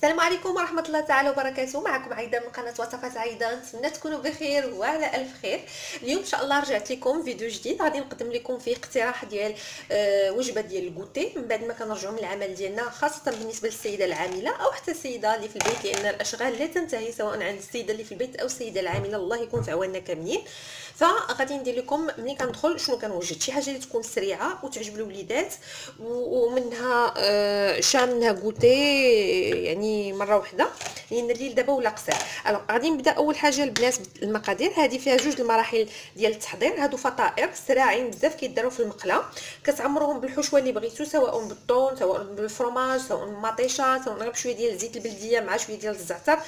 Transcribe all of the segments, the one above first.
السلام عليكم ورحمة الله تعالى وبركاته. معكم عايدة من قناة وصفات عايدة. نتمنى تكونوا بخير وعلى ألف خير. اليوم إن شاء الله رجعت لكم فيديو جديد غادي نقدم لكم فيه اقتراح ديال وجبة ديال الكوتي من بعد ما كنرجعوا من العمل ديالنا، خاصة بالنسبة للسيدة العاملة أو حتى السيدة اللي في البيت، لأن الأشغال لا تنتهي سواء عند السيدة اللي في البيت أو السيدة العاملة. الله يكون في عواننا كاملين. فغادي ندير لكم ملي كندخل شنو كنوجد، شي حاجه اللي تكون سريعه وتعجب الوليدات ومنها منها كوتي يعني مره واحده، لان الليل دابا ولا قصير. غادي نبدا. اول حاجه البنات المقادير هذه فيها جوج المراحل ديال التحضير. هادو فطائر سراعين بزاف كيداروا في المقله، كتعمروهم بالحشوه اللي بغيتو، سواء بالطون سواء بالفرماج سواء بالمطيشه سواء غير بشويه ديال الزيت البلديه مع شويه ديال الزعتر،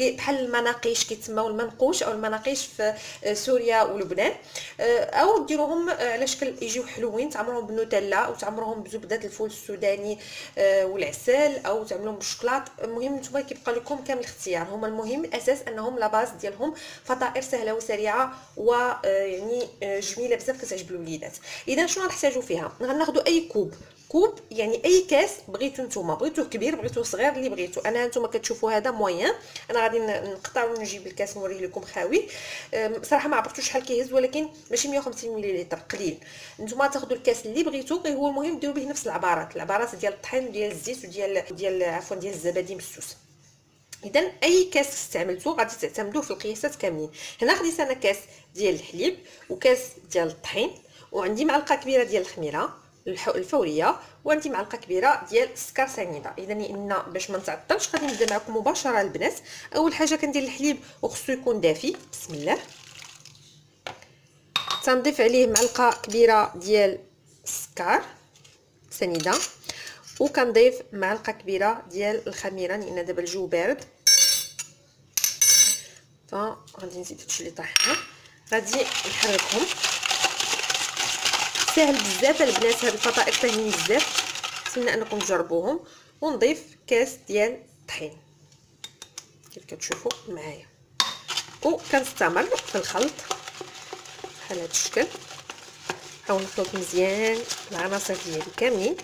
بحال المناقيش كيتسموا المنقوش او المناقيش في سوريا ولبنان، او ديروهم على شكل يجيو حلوين، تعمروهم بالنوتيلا او تعمروهم بزبده الفول السوداني والعسل، او تعملوهم بالشوكولات. المهم نتوما كيبقى لكم كامل الاختيار. هما المهم الاساس انهم لاباز ديالهم فطائر سهله وسريعه ويعني جميله بزاف كتعجب الوليدات. اذا شنو غنحتاجوا فيها؟ غناخذوا اي كوب يعني اي كاس بغيتو نتوما، بغيتو كبير بغيتو صغير اللي بغيتو. انا نتوما كتشوفوا هذا موين، انا غادي نقطع ونجيب الكاس نوريه لكم خاوي. صراحه ما عرفتوش شحال كيهز، ولكن ماشي 150 مليلتر قليل. نتوما تاخذوا الكاس اللي بغيتو، غير هو المهم ديروا به نفس العبارات ديال الطحين وديال الزيت وديال عفوا ديال الزبادي مسوس. اذا اي كاس استعملتو غادي تعتمدوه في القياسات كاملين. هنا خديت انا كاس ديال الحليب وكاس ديال الطحين، وعندي معلقه كبيره ديال الخميره الفوريه، وعندي معلقه كبيره ديال السكر سنيده. اذا ان باش ما نتعطلش غادي نبدا معكم مباشره البنات. اول حاجه كندير الحليب وخصو يكون دافي. بسم الله. تنضيف عليه معلقه كبيره ديال السكر سنيده، وكنضيف معلقه كبيره ديال الخميره لان دابا الجو بارد. فغادي نزيد هادشي اللي طايحنا، غادي نحركهم. ساهل بزاف البنات، هاد الفطائر ساهلين بزاف، نتمنى انكم تجربوهم. ونضيف كاس ديال الطحين كيف كتشوفوا معايا، وكنستمر في الخلط بحال هذا الشكل. نحاول نخلط مزيان العناصر ديالي كاملين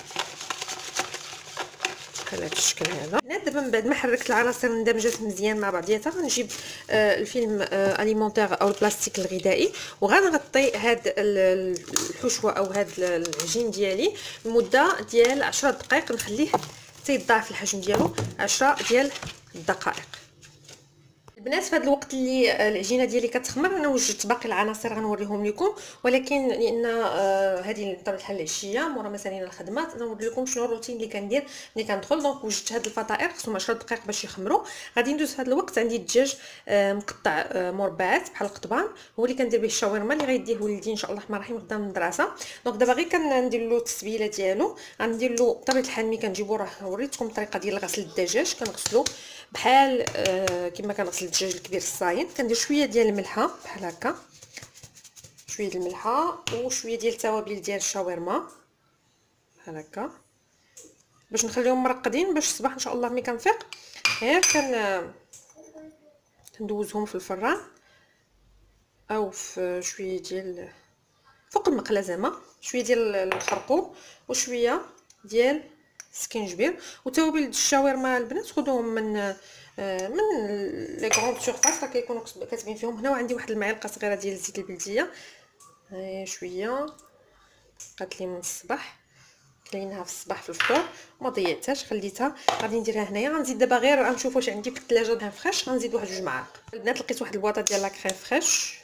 بحال هذا الشكل هذا. دابا من بعد ما حركت العناصر اندمجت مزيان مع بعضياتها، غنجيب الفيلم اليمونتير او البلاستيك الغذائي، وغنغطي هاد الحشوه او هاد العجين ديالي لمده ديال 10 دقائق، نخليه حتى يتضاعف الحجم ديالو 10 ديال الدقائق. البنات في هذا الوقت اللي العجينه ديالي كتخمر، انا وجدت باقي العناصر غنوريهم لكم، ولكن لان هذه بطبيعه الحال العشيه مورا ما سالينا الخدمات، نوري لكم شنو الروتين اللي كندير ملي كندخل. دونك وجدت هاد الفطائر خصهم 10 دقائق باش يخمروا. غادي ندوز في هذا الوقت. عندي الدجاج مقطع مربعات بحال القضبان، هو اللي كندير به الشاورما اللي غيديه وليدي ان شاء الله الرحمن الرحيم غدا من المدرسه. دونك دابا غير كندير له التسبيله ديالو. غندير له بطبيعه الحال ملي كنجيبو، راه وريتكم الطريقه ديال غسل الدجاج. كنغسلو بحال كما كنغسل الدجاج الكبير الصاين. كندير شويه ديال الملحه بحال هكا، شويه ديال الملحه وشويه ديال التوابل ديال الشاورما بحال هكا، باش نخليهم مرقدين باش الصباح ان شاء الله ملي كنفيق غير كندوزهم في الفران او في شويه ديال فوق المقله، زعما شويه ديال الخرقوم وشويه ديال السكينجبير. وتوابل الشاورما البنات خذوهم من لي غروند سورفاس، راه كيكونوا كاتبين فيهم هنا. وعندي واحد المعلقه صغيره ديال الزيت البلديه، شويه قالت لي من الصباح، كليناها في الصباح في الفطور ما ضيعتهاش خليتها. غادي نديرها هنايا. غنزيد دابا غير غنشوف واش عندي في الثلاجه كريم فريش، غنزيد واحد 2 معالق. البنات لقيت واحد البواطه ديال لا كريم فريش،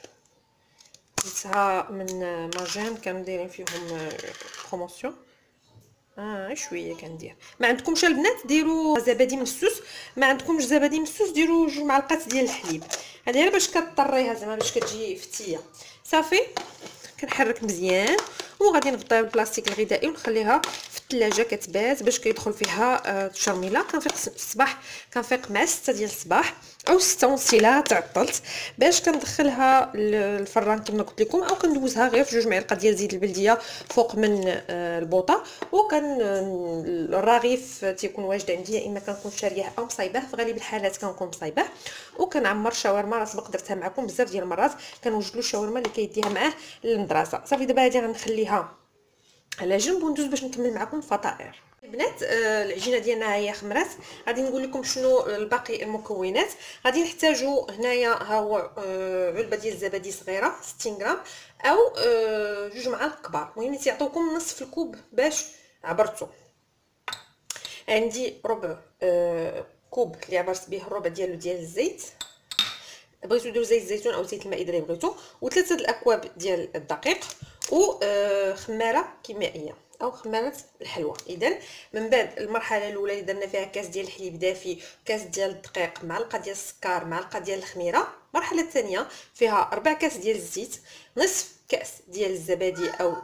جبتها من ماجين كانوا دايرين فيهم بروموسيون. شويه كندير. ما عندكمش البنات ديروا زبادي مسوس، ما عندكمش زبادي مسوس ديروا 2 معلقات ديال الحليب. هذه غير باش كطريها زعما باش كتجي فتيه. صافي كنحرك مزيان، وغادي نغطيها بالبلاستيك الغذائي ونخليها في الثلاجه كتبات باش كيدخل فيها الشرميله. كنفيق الصباح، كنفيق مع 6 ديال الصباح او 6 ونص الا تعطلت، باش كندخلها للفران كما قلت لكم، او كندوزها غير في 2 معالق ديال زيت البلديه فوق من البوطه. وكان الرغيف تيكون واجد عندي، يا اما كنكون شارياه او مصايباه، في غالب الحالات كنكون مصايباه. وكنعمر شاورما، راه سبق درتها معكم بزاف ديال المرات، كنوجد له الشاورما اللي كيديها معاه للمدرسه. صافي دابا هذه غنخليها على جنب وندوز باش نكمل معكم الفطائر. البنات العجينه ديالنا هي خمرات. غادي نقول لكم شنو الباقي المكونات. غادي نحتاجوا هنايا ها هو علبه ديال الزبادي صغيره 60 غرام او جوج معالق كبار، المهم تيعطيوكم نصف الكوب باش عبرتو. عندي ربع كوب اللي عبرت به الربع ديال الزيت، بغيتو ديروا زيت الزيتون او زيت المائده اللي بغيتو، وثلاثه الاكواب ديال الدقيق، وخماره كيميائيه او خماره الحلوى. اذا من بعد المرحله الاولى اللي درنا فيها كاس ديال الحليب دافي، كاس ديال الدقيق، معلقه ديال السكر، معلقه ديال الخميره. المرحله الثانيه فيها 4 كاس ديال الزيت، نصف كاس ديال الزبادي او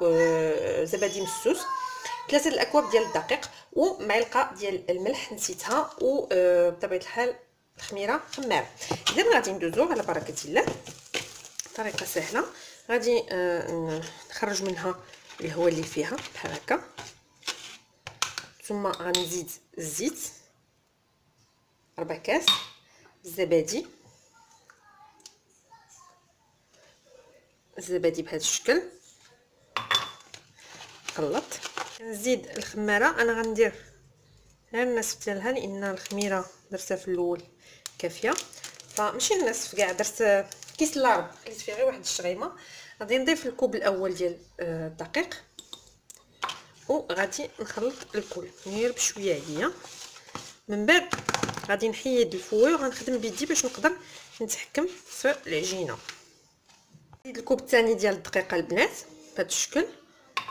زبادي مسوس، 3 الاكواب ديال الدقيق، ومعلقه ديال الملح نسيتها، وبطبيعه الحال الخميره خماره. اذا غادي ندوزو على بركه الله. طريقه سهله، غادي نخرج منها الهواء اللي فيها بحال هكا، ثم غنزيد الزيت 4 كاس، الزبادي بهذا الشكل، خلط. نزيد الخماره، انا غندير غير النصف ديالها لان الخميره درتها في الاول كافيه، فماشي النصف كاع، درت كيس لارب خليت فيه غير واحد الشغيمه. غادي نضيف الكوب الاول ديال الدقيق وغادي نخلط الكل غير بشويه هي. من بعد غادي نحيد الفوي وغنخدم بيدي باش نقدر نتحكم في العجينه. نزيد الكوب الثاني ديال الدقيق البنات بهذا الشكل،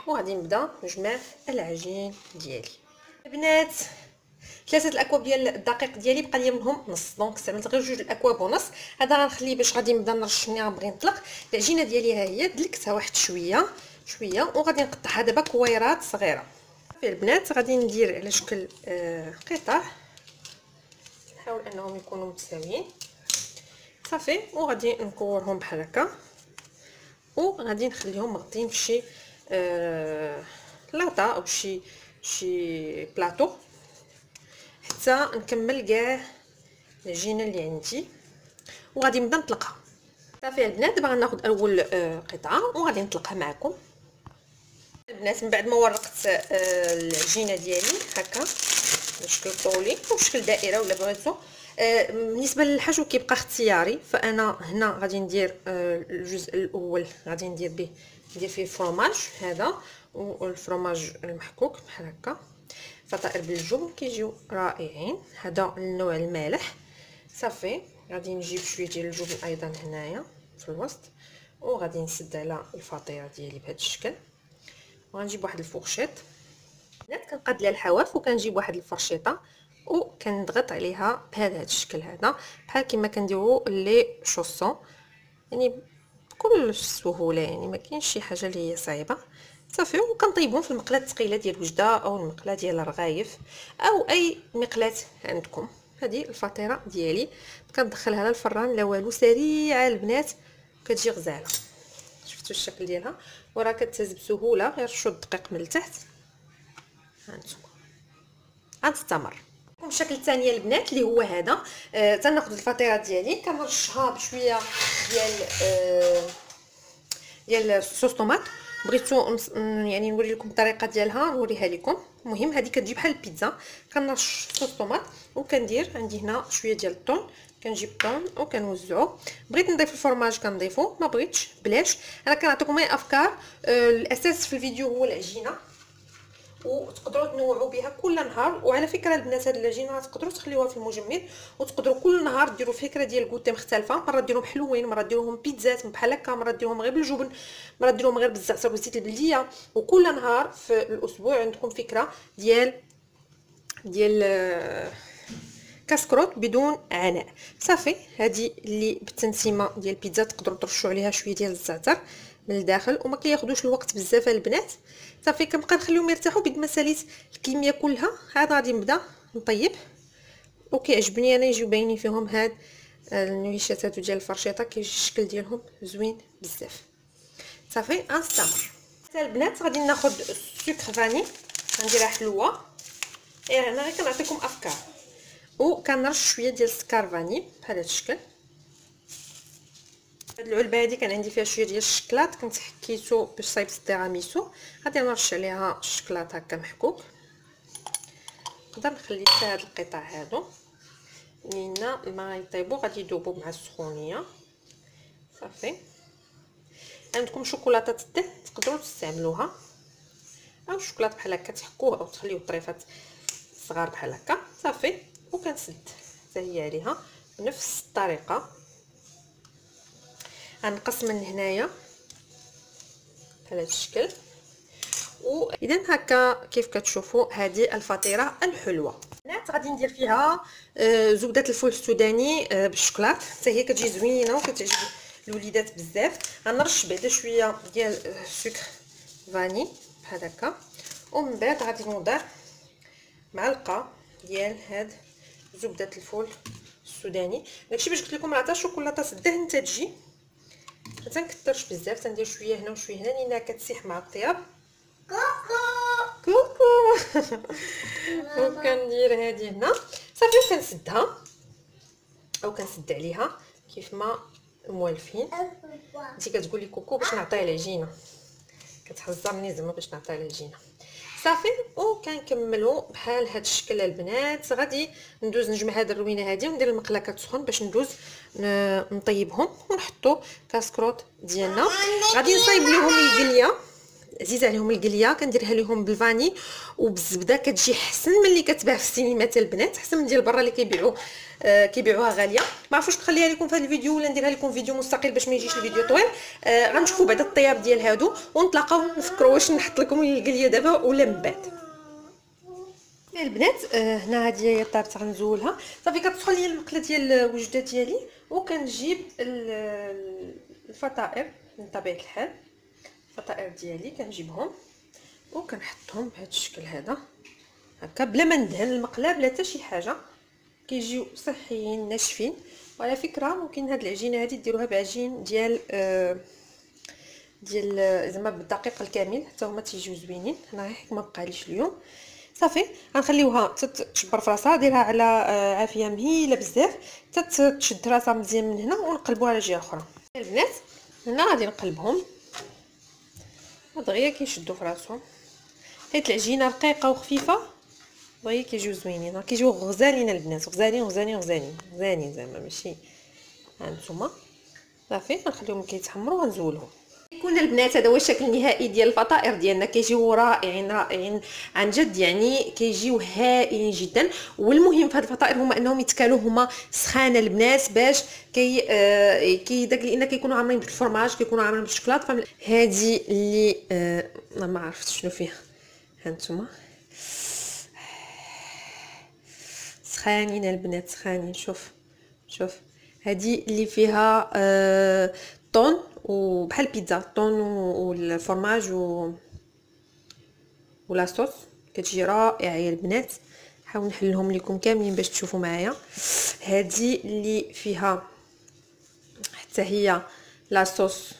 وغادي نبدا نجمع العجين ديالي. البنات 3 الاكواب ديال الدقيق ديالي بقى لي منهم نص، دونك استعملت غير 2 الاكواب ونص. هذا غنخليه باش غادي نبدا نرش ملي غنبغي نطلق. العجينه ديالي ها هي دلكتها واحد شويه وغادي نقطعها دابا كويرات صغيره. صافي البنات غادي ندير على شكل قطع، نحاول انهم يكونوا متساويين صافي، وغادي نكورهم بحال هكا، وغادي نخليهم مغطين بشي لاطا او شي بلاطو حتى نكمل كاع العجينه اللي عندي، وغادي نبدا نطلقها. صافي البنات دابا غناخذ اول قطعه وغادي نطلقها معكم. البنات من بعد ما ورقت العجينه ديالي هكا بشكل طولي او بشكل دائره ولا بغيتو، بالنسبه للحشو كيبقى اختياري، فانا هنا غادي ندير الجزء الاول غادي ندير فيه فرomاج هذا، والفرomاج المحكوك بحال هكا، فطائر بالجبن كيجيو رائعين. هذا النوع المالح. صافي غادي نجيب شويه ديال الجبن ايضا هنايا في الوسط، وغادي نسد على الفطيره ديالي بهذا الشكل، وغنجيب واحد الفورشيط. بنات كنقاد لها الحواف وكنجيب واحد الفرشيطه وكنضغط عليها بهذا الشكل، هذا بحال كما كنديروا لي شوسون، يعني بكل سهوله، يعني ما كاينش شي حاجه اللي هي صعيبه. صافي وكنطيبهم في المقله الثقيله ديال الوجده او المقله ديال الرغايف او اي مقله عندكم. هذه الفطيره ديالي كندخلها للفران لا والو، سريعه البنات كتجي غزاله. شفتوا الشكل ديالها وراه كتهز بسهوله، غير شو الدقيق من التحت. هانتوما غنستمر لكم الشكل الثاني البنات اللي هو هذا. تناخذ الفطيره ديالي كنرشها بشويه ديال الصوص طوماط. بغيتو يعني نوري لكم الطريقه ديالها نوريها لكم. المهم هذه كتجي بحال البيتزا، كنرش صوص طوماط وكندير عندي هنا شويه ديال الطون، كنجيب الطون وكنوزعو. بغيت نضيف الفرماج كنضيفو، ما بغيتش بلاش. انا كنعطيكم غير افكار، الاساس في الفيديو هو العجينه، وتقدروا تنوعوا بها كل نهار. وعلى فكره البنات هاد العجينه تقدروا تخليوها في المجمد وتقدروا كل نهار ديروا فكره ديال كوتي مختلفه، مره ديروهم حلوين، مره ديروهم بيتزات بحال هكا، مره ديروهم غير بالجبن، مره ديروهم غير بالزعتر وزيت البلديه. وكل نهار في الاسبوع عندكم فكره ديال كاسكروت بدون عناء. صافي هذه اللي بالتنسيمه ديال البيتزا، تقدروا ترشوا عليها شويه ديال الزعتر من الداخل وما كياخذوش الوقت بزاف البنات. صافي كنبقى نخليهم يرتاحوا بيد ما ساليت الكميه كلها. عاد غادي نبدا نطيب، وكيعجبني انا يجيو باينين فيهم هاد النويشات هادو ديال الفرشيطه، كيجي الشكل ديالهم زوين بزاف. صافي غنستمر. حتى البنات غادي ناخذ السكر فاني غنديرها حلوه، انا غير كنعطيكم افكار، وكنرش شويه ديال السكر فاني بحال هذا الشكل. هاد العلبه هادي كان عندي فيها شويه ديال الشكلاط، كنت حكيتو باش صايبت التيراميسو، غادي نرش عليها الشكلاط هكا محكوك نقدر نخلي حتى هاد القطع هادو لينا ما يطيبوا غادي يذوبوا مع السخونيه. صافي عندكم شوكولاته تدك تقدروا تستعملوها، او شوكولاط بحال هكا تحكوه او تخليو طريفات صغار بحال هكا. صافي وكنسد حتى هي عليها بنفس الطريقه. غنقص من هنايا بحال هذا الشكل. واذا هكا كيف كتشوفوا هذه الفطيره الحلوه. البنات غادي ندير فيها زبده الفول السوداني بالشوكولاط، حتى هي كتجي زوينه وكتعجب الوليدات بزاف. غنرش بعدا شويه ديال السكر فاني بحال هكا، ومن بعد غادي نوضع معلقه ديال هاد زبده الفول السوداني. داكشي باش قلت لكم راه حتى الشوكولاته الدهن تتجي، ما تنكثرش بزاف، تندير شويه هنا وشويه هنا لانها كتسيح مع الطياب. كوكو وكندير هذه هنا. صافي وكنسدها او كنسد عليها كيف ما الموالفين. انت كتقولي كوكو باش نعطيها العجينه، كتحزرني زعما باش نعطيها العجينه. صافي وكنكملوا بحال هذا الشكل البنات. غادي ندوز نجمع هذه الروينه هذه وندير المقله كتسخن باش ندوز نطيبهم ونحطوا كاسكروط ديالنا. غادي نصايب لهم القليه، عزيز عليهم القليه، كنديرها لهم بالفاني وبالزبده، كتجي حسن ملي كتباع في السينمات البنات، حسن من ديال برا اللي كيبيعوها غاليه. ما عرفتش نخليها لكم في هذا الفيديو ولا نديرها لكم فيديو مستقل باش ما يجيش الفيديو طويل. غنشوفوا بعد الطياب ديال هادو ونتلاقاو نفكروا واش نحط لكم القليه دابا ولا من بعد. البنات هنا هذه هي طابت غنزولها. صافي كتسخن لي المقله ديال الوجده ديالي، وكنجيب الفطائر من طبيعه الحال. الفطائر ديالي كنجيبهم وكنحطهم بهذا الشكل هذا هكا بلا ما ندهن المقله بلا حتى شي حاجه، كيجيو صحيين ناشفين. وعلى فكره ممكن هاد العجينه هذه ديروها بعجين ديال زعما بالدقيق الكامل حتى هما تيجيو زوينين. انا غير ما بقاليش اليوم. صافي غنخليوها تتشبر في راسها، ديرها على عافيه مهيله بزاف حتى تشد راسها مزيان من هنا، ونقلبوها على جهه اخرى. البنات هنا غادي نقلبهم دغيا كيشدوا في راسهم، حيت العجينه رقيقه وخفيفه دغيا كيجيو زوينين، كيجيو غزالين البنات، غزالين غزالين غزالين غزالين زعما ماشي. هانتوما صافي غنخليهم كيتحمروا وغنزولهم. يكون البنات هذا هو الشكل النهائي ديال الفطائر ديالنا، كيجيو رائعين رائعين عن جد، يعني كيجيو هائلين جدا. والمهم في هاد الفطائر هما انهم يتكالوا هما سخانه البنات، باش كي داك لان كيكونوا عامرين بالفرماج، كيكونوا عامرين بالشوكولاط. هذه اللي ما عرفتش شنو فيها، هانتوما سخانين البنات سخانين. شوف هذه اللي فيها طون وبحال بيتزا، طون والفرماج ولا صوص، كتجي رائعه يا البنات. نحاول نحلهم لكم كاملين باش تشوفوا معايا. هذه اللي فيها حتى هي لا صوص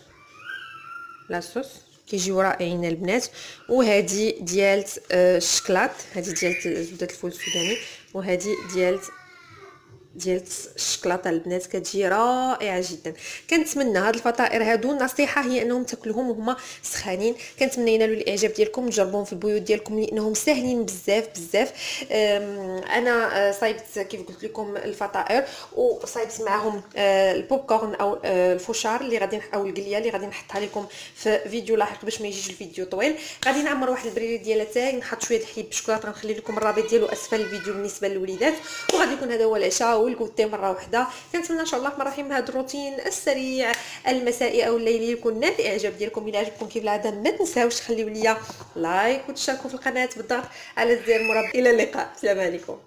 كيجيو رائعين البنات. وهذه ديال الشكلاط، هذه ديال زبده الفول السوداني، وهذه ديال الشكلاطه البنات، كتجي رائعه جدا. كنتمنى هاد الفطائر هادو النصيحه هي انهم تاكلوهم وهما سخانين. كنتمنى ينالوا الاعجاب ديالكم، تجربوهم في البيوت ديالكم لانهم ساهلين بزاف بزاف. انا صايبت كيف قلت لكم الفطائر، وصايبت معهم البوب كورن او الفشار اللي غادي او القليه اللي غادي نحطها لكم في فيديو لاحق باش ما يجيش الفيديو طويل. غادي نعمر واحد البريري ديال اتاي، نحط شويه الحليب بالشوكولاط، غنخلي لكم الرابط ديالو اسفل الفيديو بالنسبه للوليدات. وغادي يكون هذا هو العشاء والكوتي مره واحده. كنتمنى ان شاء الله الرحمن الرحيم هذا الروتين السريع المسائي او الليلي يكون نال الاعجاب ديالكم. الى عجبكم كيف العاده ما تنساوش تخليو ليا لايك وتشاركوا في القناه بالضغط على زر المربع. الى اللقاء، السلام عليكم.